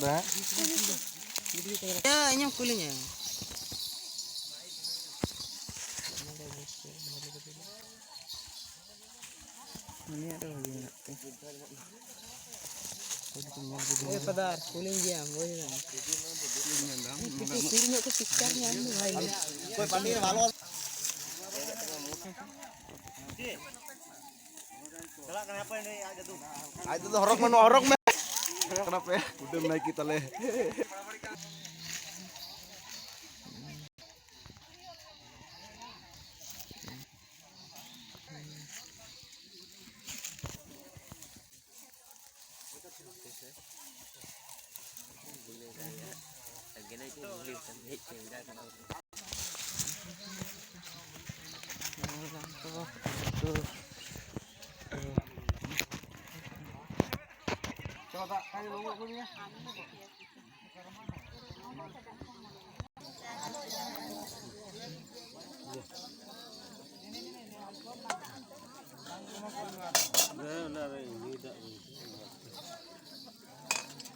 dah. Ya, ini kulitnya. Ini ada lagi. Padar, kuling dia, boleh kan? Kulingnya ke sikarnya, hai. Kau pandai balon. Kenapa ini ada tuh? Itu tuh horok mana horok meh. Kenapa ya? Udah naik kita leh. Coba kali lu